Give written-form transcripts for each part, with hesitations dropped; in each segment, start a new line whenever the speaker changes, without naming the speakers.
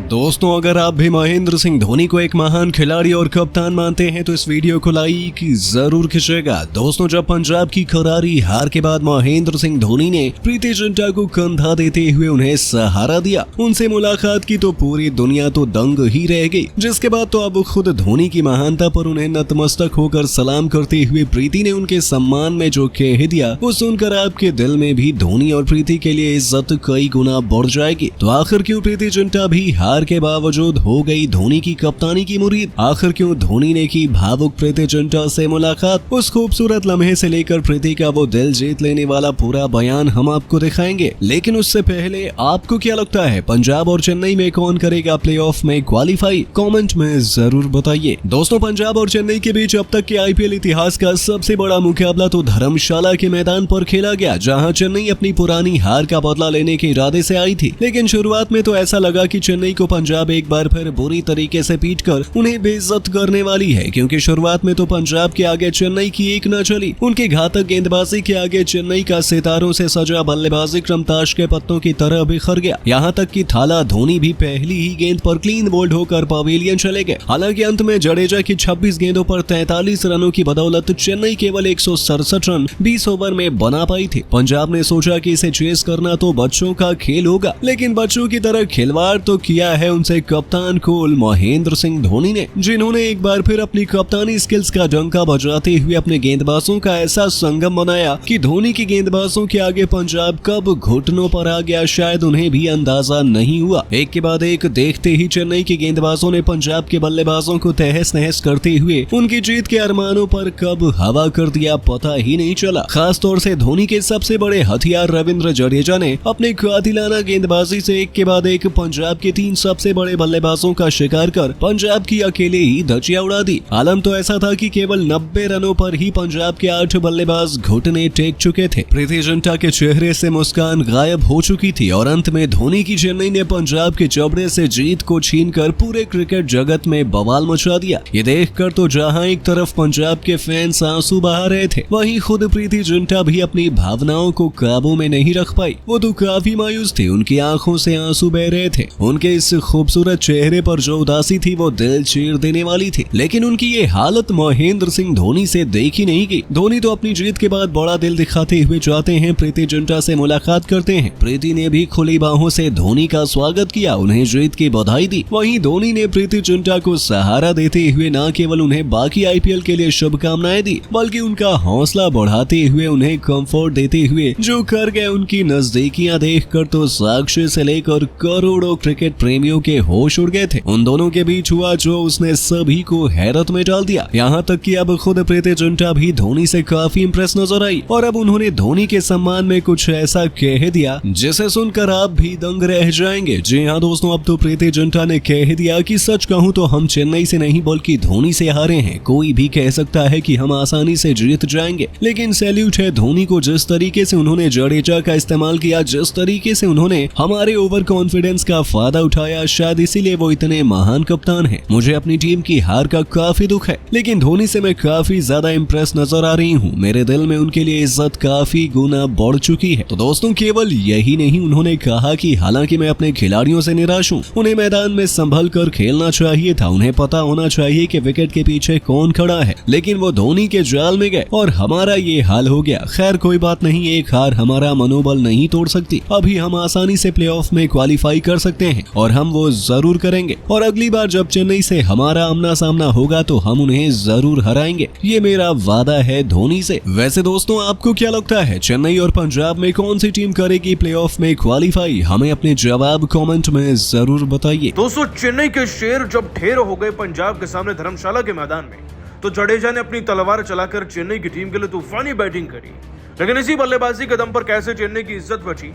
दोस्तों, अगर आप भी महेंद्र सिंह धोनी को एक महान खिलाड़ी और कप्तान मानते हैं तो इस वीडियो को लाइक जरूर खींचेगा। दोस्तों, जब पंजाब की करारी हार के बाद महेंद्र सिंह धोनी ने प्रीति जिंटा को कंधा देते हुए उन्हें सहारा दिया, उनसे मुलाकात की तो पूरी दुनिया तो दंग ही रह गई। जिसके बाद तो अब खुद धोनी की महानता पर उन्हें नतमस्तक होकर सलाम करते हुए प्रीति ने उनके सम्मान में जो कह दिया वो सुनकर आपके दिल में भी धोनी और प्रीति के लिए इज्जत कई गुना बढ़ जाएगी। तो आखिर क्यों प्रीति जिंटा भी हार के बावजूद हो गई धोनी की कप्तानी की मुरीद? आखिर क्यों धोनी ने की भावुक प्रीति जिंटा से मुलाकात? उस खूबसूरत लम्हे से लेकर प्रीति का वो दिल जीत लेने वाला पूरा बयान हम आपको दिखाएंगे। लेकिन उससे पहले आपको क्या लगता है, पंजाब और चेन्नई में कौन करेगा प्लेऑफ में क्वालिफाई? कमेंट में जरूर बताइए। दोस्तों, पंजाब और चेन्नई के बीच अब तक के आईपीएल इतिहास का सबसे बड़ा मुकाबला तो धर्मशाला के मैदान पर खेला गया, जहां चेन्नई अपनी पुरानी हार का बदला लेने के इरादे से आई थी। लेकिन शुरुआत में तो ऐसा लगा कि चेन्नई को पंजाब एक बार फिर बुरी तरीके से पीटकर उन्हें बेइज्जत करने वाली है, क्योंकि शुरुआत में तो पंजाब के आगे चेन्नई की एक न चली। उनके घातक गेंदबाजी के आगे चेन्नई का सितारों से सजा बल्लेबाजी क्रमताश के पत्तों की तरह बिखर गया। यहाँ तक कि थाला धोनी भी पहली ही गेंद पर क्लीन बोल्ड होकर पवेलियन चले गए। हालांकि अंत में जडेजा की 26 गेंदों पर 43 रनों की बदौलत चेन्नई केवल 167 रन 20 ओवर में बना पाई थी। पंजाब ने सोचा कि इसे चेस करना तो बच्चों का खेल होगा, लेकिन बच्चों की तरह खिलवाड़ तो किया है उनसे कप्तान कूल महेंद्र सिंह धोनी ने, जिन्होंने एक बार फिर अपनी कप्तानी स्किल्स का डंका बजाते हुए अपने गेंदबाजों का ऐसा संगम बनाया कि धोनी की गेंदबाजों के आगे पंजाब कब घुटनों पर आ गया शायद उन्हें भी अंदाजा नहीं हुआ। एक के बाद एक देखते ही चेन्नई के गेंदबाजों ने पंजाब के बल्लेबाजों को तहस नहस करते हुए उनकी जीत के अरमानों पर कब हवा कर दिया पता ही नहीं चला। खास तौर से धोनी के सबसे बड़े हथियार रविंद्र जडेजा ने अपने कातिलाना गेंदबाजी से एक के बाद एक पंजाब के 3 सबसे बड़े बल्लेबाजों का शिकार कर पंजाब की अकेले ही धजिया उड़ा दी। आलम तो ऐसा था कि केवल 90 रनों पर ही पंजाब के 8 बल्लेबाज घुटने टेक चुके थे। प्रीति जिंटा के चेहरे से मुस्कान गायब हो चुकी थी और अंत में धोनी की चेन्नई ने पंजाब के जबड़े से जीत को छीनकर पूरे क्रिकेट जगत में बवाल मचा दिया। ये देखकर तो जहां एक तरफ पंजाब के फैंस आंसू बहा रहे थे, वहीं खुद प्रीति जिंटा भी अपनी भावनाओं को काबू में नहीं रख पाई। वो तो काफी मायूस थी, उनकी आंखों से आंसू बह रहे थे। उनके इस खूबसूरत चेहरे पर जो उदासी थी वो दिल चीर देने वाली थी। लेकिन उनकी ये हालत महेंद्र सिंह धोनी से देखी नहीं गई। धोनी तो अपनी जीत के बाद बड़ा दिल दिखाते हुए चाहते हैं प्रीति जिंटा से मुलाकात करते हैं। प्रीति ने भी खुली बाहों से धोनी का स्वागत किया, उन्हें जीत की बधाई दी। वहीं धोनी ने प्रीति जिंटा को सहारा देते हुए न केवल उन्हें बाकी आईपीएल के लिए शुभकामनाएं दी, बल्कि उनका हौसला बढ़ाते हुए उन्हें कंफर्ट देते हुए जो कर गए उनकी नजदीकियां देखकर तो साक्षी से लेकर करोड़ों क्रिकेट प्रेमियों के होश उड़ गए थे। उन दोनों के बीच हुआ जो उसने सभी को हैरत में डाल दिया। यहाँ तक कि अब खुद प्रीति जिंटा भी धोनी से काफी इंप्रेस नजर आई और अब उन्होंने धोनी के सम्मान में कुछ ऐसा कह दिया जिसे सुनकर आप भी दंग रह जाएंगे। जी हाँ दोस्तों, अब तो प्रीति जिंटा ने कह दिया कि सच कहूँ तो हम चेन्नई से नहीं बल्कि धोनी से हारे हैं। कोई भी कह सकता है कि हम आसानी से जीत जाएंगे, लेकिन सैल्यूट है धोनी को। जिस तरीके से उन्होंने जडेजा का इस्तेमाल किया, जिस तरीके से उन्होंने हमारे ओवर कॉन्फिडेंस का फायदा उठाया, शायद इसीलिए वो इतने महान कप्तान हैं। मुझे अपनी टीम की हार का काफी दुख है, लेकिन धोनी से मैं काफी ज्यादा इंप्रेस नजर आ रही हूँ। मेरे दिल में उनके लिए इज्जत काफी गुना बढ़ चुकी है। तो दोस्तों, केवल यही नहीं, उन्होंने कहा कि हालांकि मैं अपने खिलाड़ियों से निराश हूँ, उन्हें मैदान में संभल कर खेलना चाहिए था। उन्हें पता होना चाहिए कि विकेट के पीछे कौन खड़ा है, लेकिन वो धोनी के जाल में गए और हमारा ये हाल हो गया। खैर कोई बात नहीं, एक हार हमारा मनोबल नहीं तोड़ सकती। अभी हम आसानी से प्लेऑफ में क्वालिफाई कर सकते हैं और हम वो जरूर करेंगे। और अगली बार जब चेन्नई से हमारा आमना सामना होगा तो हम उन्हें जरूर हराएंगे, ये मेरा वादा है धोनी से। वैसे दोस्तों, आपको क्या लगता है, चेन्नई और पंजाब में कौन सी टीम करेगी प्लेऑफ में क्वालिफाई? हमें अपने जवाब कमेंट में जरूर बताइए।
दोस्तों, चेन्नई के शेर जब ढेर हो गए पंजाब के सामने धर्मशाला के मैदान में, तो जडेजा ने अपनी तलवार चलाकर चेन्नई की टीम के लिए तूफानी बैटिंग करी। लेकिन इसी बल्लेबाजी के दम पर कैसे चेन्नई की इज्जत बची,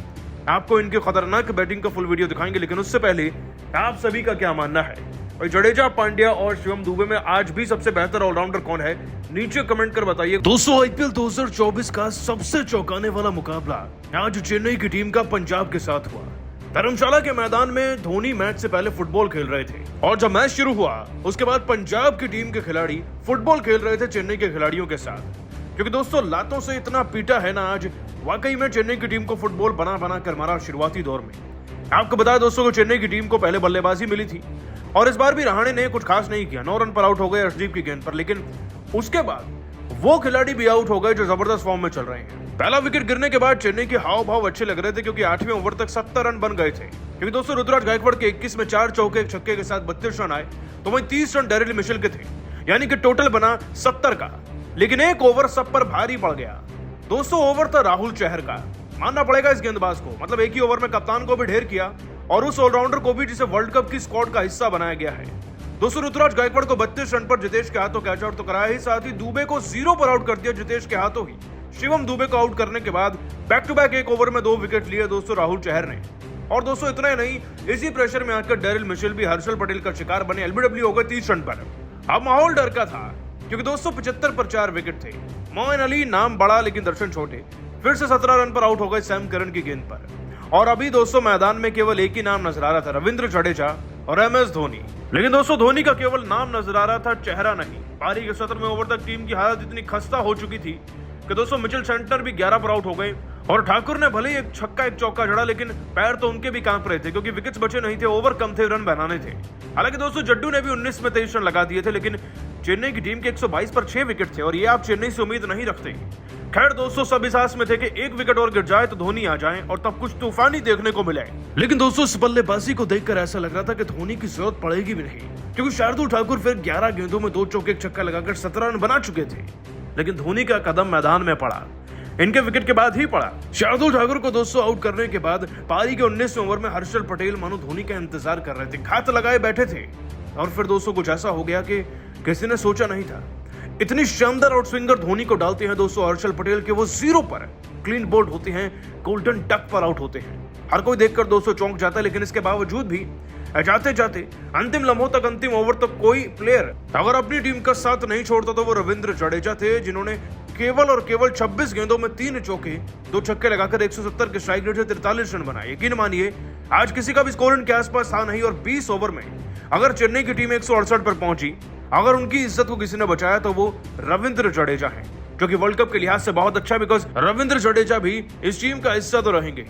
आपको इनकी खतरनाक बैटिंग का फुल वीडियो दिखाएंगे। लेकिन उससे पहले आप सभी का क्या मानना है, और जडेजा, पांड्या और शिवम दुबे में आज भी सबसे बेहतर ऑलराउंडर कौन है, नीचे कमेंट कर बताइए। दोस्तों, आईपीएल 2024 का सबसे चौंकाने वाला मुकाबला आज चेन्नई की टीम का पंजाब के साथ हुआ। धर्मशाला के मैदान में धोनी मैच से पहले फुटबॉल खेल रहे थे और जब मैच शुरू हुआ उसके बाद पंजाब की टीम के खिलाड़ी फुटबॉल खेल रहे थे चेन्नई के खिलाड़ियों के साथ। क्योंकि दोस्तों, लातों से इतना पीटा है ना आज, वाकई में चेन्नई की टीम को फुटबॉल बना बना कर मारा शुरुआती दौर में। आपको बता दोस्तों को चेन्नई की टीम को पहले बल्लेबाजी मिली थी और इस बार भी रहाणे ने कुछ खास नहीं किया। 9 रन पर आउट हो गए अर्शदीप की गेंद पर, लेकिन उसके बाद वो खिलाड़ी भी आउट हो गए जो जबरदस्त फॉर्म में चल रहे हैं। पहला विकेट गिरने के बाद चेन्नई के हाव भाव अच्छे लग रहे थे क्योंकि 8वें ओवर तक 70 रन बन गए थे। क्योंकि दोस्तों ऋतुराज गायकवाड़ के 21 में 4 चौके 1 छक्के के साथ 32 रन आए, तो वहीं 30 रन डेरिल मिशेल के थे, यानी कि टोटल बना 70 का। लेकिन एक ओवर सब पर भारी पड़ गया दोस्तों, ओवर था राहुल चहर का। मानना पड़ेगा इस गेंदबाज को, मतलब एक ही ओवर में कप्तान को भी ढेर किया और उस ऑलराउंडर को भी जिसे वर्ल्ड कप की स्क्वाड का हिस्सा बनाया गया है। दोस्तों ऋतुराज गायकवाड़ को 32 रन पर जितेश के हाथों कैच आउट तो कराया ही, साथ ही दुबे को 0 पर आउट कर दिया जितेश के हाथों ही। शिवम दुबे को आउट करने के बाद बैक टू बैक एक ओवर में 2 विकेट लिए दोस्तों राहुल चहर ने। और दोस्तों इतना ही नहीं, इसी प्रेशर में आकर डेरिल मिशेल भी हर्षल पटेल का शिकार बने। एलबीडब्ल्यू हो गए 30 रन पर। अब माहौल डर का था क्योंकि दोस्तों 75 पर 4 विकेट थे। मोइन अली नाम बड़ा लेकिन दर्शन छोटे, फिर से 17 रन पर आउट हो गए सैम करन की गेंद पर। और अभी दोस्तों मैदान में केवल एक ही नाम नजर आ रहा था, रविंद्र जडेजा और MS धोनी। लेकिन दोस्तों धोनी का केवल नाम नजर आ रहा था, चेहरा नहीं। पारी के 17वें ओवर तक टीम की हालत इतनी खस्ता हो चुकी थी कि दोस्तों मिचेल सेंटनर भी 11 पर आउट हो गए और ठाकुर ने भले ही एक छक्का एक चौका जड़ा, लेकिन पैर तो उनके भी कांप रहे थे क्योंकि विकेट्स बचे नहीं थे, ओवर कम थे, रन बनाने थे। हालांकि दोस्तों जड्डू ने भी 19 में 23 रन लगा दिए थे, लेकिन चेन्नई की टीम के 122 पर 6 विकेट थे और ये आप चेन्नई से उम्मीद नहीं रखते। खैर दोस्तों सब इस आस में थे कि एक विकेट और गिर जाए तो धोनी आ जाए और तब कुछ तूफानी देखने को मिले। लेकिन दोस्तों इस बल्लेबाजी को देखकर ऐसा लग रहा था कि धोनी की जरूरत पड़ेगी भी नहीं, क्योंकि शार्दुल ठाकुर फिर 11 गेंदों में 2 चौके 1 छक्का लगाकर 17 रन बना चुके थे। लेकिन धोनी का कदम मैदान में पड़ा, इनके विकेट के बाद ही पड़ा। शार्दुल ठाकुर को दोस्तों आउट करने के बाद पारी के 19वें ओवर में हर्षल पटेल मानो धोनी का इंतजार कर रहे थे, घात लगाए बैठे थे। और फिर दोस्तों कुछ ऐसा हो गया कि किसी ने सोचा नहीं था। इतनी शानदार आउट स्विंगर धोनी को डालते हैं दोस्तों हर्षल पटेल के, वो 0 पर क्लीन बोल्ड होते हैं, गोल्डन डक पर आउट होते हैं। हर कोई देखकर दोस्तों चौंक जाता है, लेकिन इसके बावजूद भी जाते जाते अंतिम लम्हों तक, अंतिम ओवर तक कोई प्लेयर अगर अपनी टीम का साथ नहीं छोड़ता तो वो रविंद्र जडेजा थे, जिन्होंने केवल और केवल 26 गेंदों में 3 चौके 2 छक्के लगाकर 170 के स्ट्राइक रेट से 43 रन बनाए। यकीन मानिए आज किसी का भी स्कोर इनके आसपास था नहीं। और 20 ओवर में अगर चेन्नई की टीम 168 पर पहुंची, अगर उनकी इज्जत को किसी ने बचाया तो वो रविंद्र जडेजा है, जो कि वर्ल्ड कप के लिहाज से बहुत अच्छा, बिकॉज रविंद्र जडेजा भी इस टीम का हिस्सा तो रहेंगे।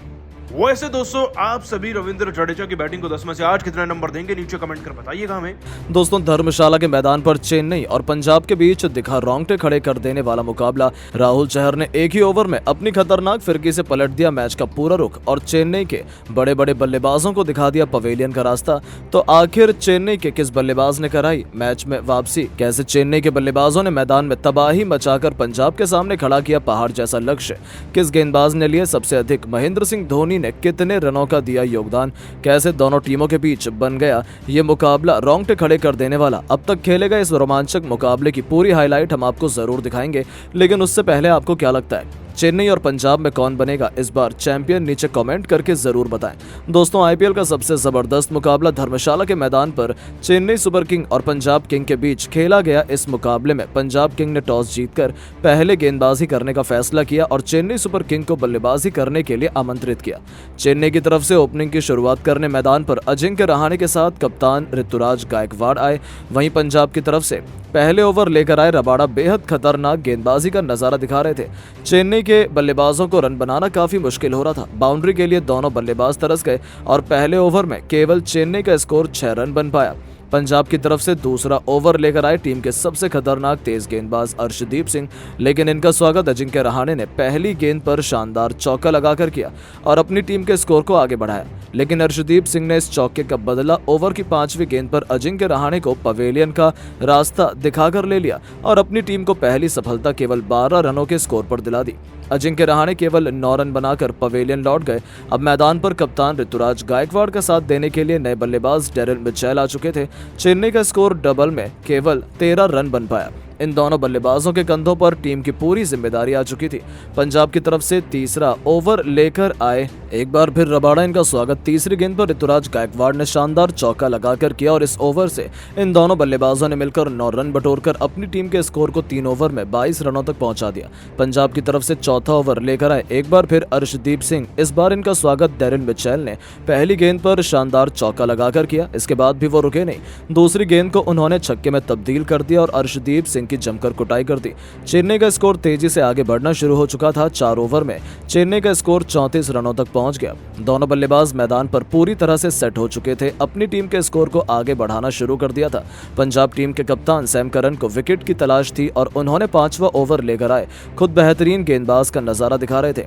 वैसे दोस्तों आप सभी रविंद्र जडेजा की बैटिंग को 10 में से 8 कितना नंबर देंगे, नीचे कमेंट कर बताइएगा हमें।
दोस्तों धर्मशाला के मैदान पर चेन्नई और पंजाब के बीच दिखा रोंगटे खड़े कर देने वाला मुकाबला। राहुल चहर ने एक ही ओवर में अपनी खतरनाक फिरकी से पलट दिया मैच का पूरा रुख और चेन्नई के बड़े बड़े बल्लेबाजों को दिखा दिया पवेलियन का रास्ता। तो आखिर चेन्नई के किस बल्लेबाज ने कराई मैच में वापसी? कैसे चेन्नई के बल्लेबाजों ने मैदान में तबाही मचाकर पंजाब के सामने खड़ा किया पहाड़ जैसा लक्ष्य? किस गेंदबाज ने लिए सबसे अधिक? महेंद्र सिंह धोनी ने कितने रनों का दिया योगदान? कैसे दोनों टीमों के बीच बन गया ये मुकाबला रोंगटे खड़े कर देने वाला? अब तक खेले गए इस रोमांचक मुकाबले की पूरी हाईलाइट हम आपको जरूर दिखाएंगे, लेकिन उससे पहले आपको क्या लगता है चेन्नई और पंजाब में कौन बनेगा इस बार चैंपियन? नीचे कमेंट करके जरूर बताएं। दोस्तों आईपीएल का सबसे जबरदस्त मुकाबला धर्मशाला के मैदान पर चेन्नई सुपर किंग और पंजाब किंग के बीच खेला गया। इस मुकाबले में पंजाब किंग ने टॉस जीतकर पहले गेंदबाजी करने का फैसला किया और चेन्नई सुपर किंग को बल्लेबाजी करने के लिए आमंत्रित किया। चेन्नई की तरफ से ओपनिंग की शुरुआत करने मैदान पर अजिंक्य रहाणे के साथ कप्तान ऋतुराज गायकवाड़ आए। वहीं पंजाब की तरफ से पहले ओवर लेकर आए रबाड़ा बेहद खतरनाक गेंदबाजी का नजारा दिखा रहे थे। चेन्नई के बल्लेबाजों को रन बनाना काफी मुश्किल हो रहा था। बाउंड्री के लिए दोनों बल्लेबाज तरस गए और पहले ओवर में केवल चेन्नई का स्कोर 6 रन बन पाया। पंजाब की तरफ से दूसरा ओवर लेकर आए टीम के सबसे खतरनाक तेज गेंदबाज अर्शदीप सिंह, लेकिन इनका स्वागत अजिंक्य रहाणे ने पहली गेंद पर शानदार चौका लगाकर किया और अपनी टीम के स्कोर को आगे बढ़ाया। लेकिन अर्शदीप सिंह ने इस चौके का बदला ओवर की 5वीं गेंद पर अजिंक्य रहाणे को पवेलियन का रास्ता दिखाकर ले लिया और अपनी टीम को पहली सफलता केवल 12 रनों के स्कोर पर दिला दी। अजिंक्य रहाणे केवल 9 रन बनाकर पवेलियन लौट गए। अब मैदान पर कप्तान ऋतुराज गायकवाड़ का साथ देने के लिए नए बल्लेबाज डेरिल मिचेल आ चुके थे। चेन्नई का स्कोर डबल में केवल 13 रन बन पाया। इन दोनों बल्लेबाजों के कंधों पर टीम की पूरी जिम्मेदारी आ चुकी थी। पंजाब की तरफ से तीसरा ओवर लेकर आए एक बार फिर रबाड़ा, इनका स्वागत तीसरी गेंद पर ऋतुराज गायकवाड़ ने शानदार चौका लगाकर किया और इस ओवर से इन दोनों बल्लेबाजों ने मिलकर 9 रन बटोरकर अपनी टीम के स्कोर को 3 ओवर में 22 रनों तक पहुंचा दिया। पंजाब की तरफ से चौथा ओवर लेकर आए एक बार फिर अर्शदीप सिंह। इस बार इनका स्वागत डेरिल मिचेल ने पहली गेंद पर शानदार चौका लगाकर किया। इसके बाद भी वो रुके नहीं, दूसरी गेंद को उन्होंने छक्के में तब्दील कर दिया और अर्शदीप सिंह उनकी जमकर कुटाई कर दी। चेन्नई का स्कोर तेजी से आगे बढ़ना शुरू हो चुका था। 4 ओवर में चेन्नई का स्कोर 34 रनों तक पहुंच गया। दोनों बल्लेबाज मैदान पर पूरी तरह से सेट हो चुके थे, अपनी टीम के स्कोर को आगे बढ़ाना शुरू कर दिया था। पंजाब टीम के कप्तान सैम करन को विकेट की तलाश थी और उन्होंने 5वां ओवर लेकर आए खुद बेहतरीन गेंदबाज का नजारा दिखा रहे थे।